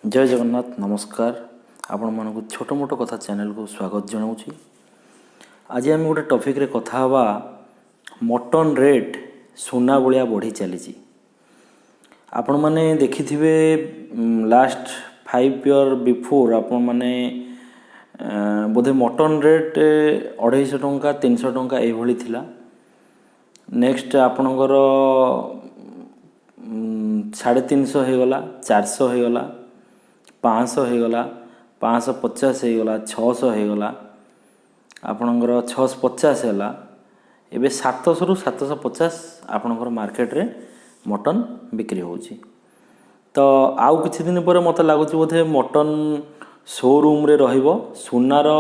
जय जगन्नाथ नमस्कार आपण मानक छोट मोट कथा चैनल को स्वागत जनाऊँगी। आज आम गोटे टॉपिक रे कथा हवा मटन रेट सुना भाया बढ़ी चली। आपण माने देखिथिबे लास्ट 5 ईयर बिफोर आपण माने बोधे मटन रेट 250 टंका 300 टंका एभली थिला। नेक्स्ट आपणकर 350 हो गला 400 हो गला 500 हो गला 550 हो गला 600 हो गला आपणकर 650 है एबे 700 रु 750 आपणकर मार्केट रे मटन बिक्री होची। तो आउ किछि दिन पर मते लागुची बोधे मटन शोरूम रे रहिबो सुनार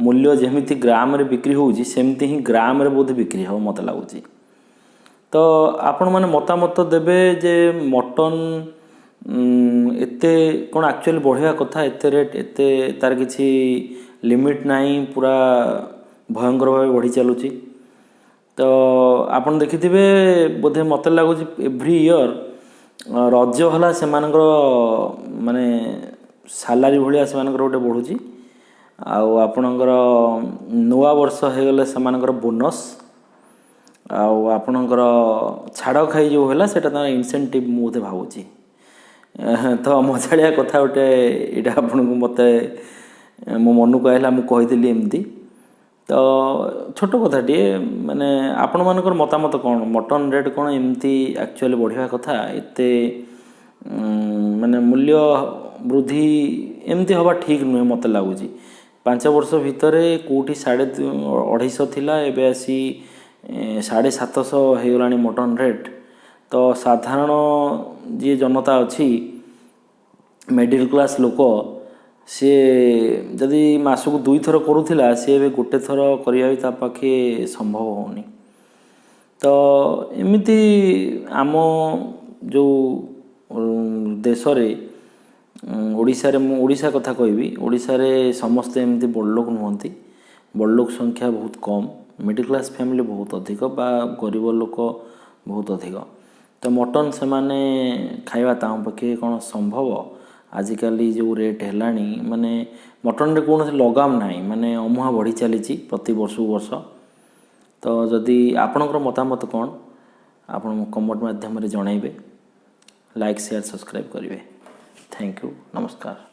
मूल्य जेमिति ग्राम रे बिक्री होची सेमति ही ग्राम रे बोधे बिक्री हो मते लागुची। तो आपण माने मतामत देबे जे मटन एते कौन एक्चुअली बढ़िया कथा एते रेट एते तार किसी लिमिट नहीं पूरा भयंकर भाव बढ़ी चलुची। तो आपन देखिथिबे बोधे मते लागुची एवरी ईयर रज हला से माने सैलरी भलिया से गोटे बढ़ुची आउ आपणकर नुआ वर्ष हो गले से बोनस आउ आपणकर छाड़ खाई जो है सेटा इनसेंटिव मुझे भावुची। तो मजाड़िया कथा गोटे यहाँ आपन को मत मो मन को आला मुझे एमती। तो छोट कथाटे माने आपण मानकर मतामत कौन मटन रेट कौन एमती एक्चुअली बढ़िया कथा एते माने मूल्य वृद्धि एमती हवा ठीक नुहे मत लगुच। 5 वर्ष भितर कौटी 250 थिला एबे आसी 750 हो गला मटन रेट। तो साधारण जी जनता अच्छी मिडिल क्लास लोक सी जदि मासक 2 थर करूला सी ए गोटे थर करने पाखे संभव होनी। तो एमती आम जो देश ओडिशा रे ओडिशा कथा कहबी ओडिशा रे समस्ते एमती बड़ लोक नुहंती बड़ लोक संख्या बहुत कम मिडिल क्लास फैमिली बहुत अधिक बा गरीब लोक बहुत अधिक। तो मटन से माने खाइबा ताम पक्षे कौन संभव आजिकली जो रेट है माने मटन रे कौन लगाम नहीं माने अमुहा बढ़ी चली प्रति वर्ष वर्ष। तो जदि आपणकर मतामत कौन आपण कमेंट माध्यम रे जणाइबे लाइक शेयर सब्सक्राइब करेंगे। थैंक यू नमस्कार।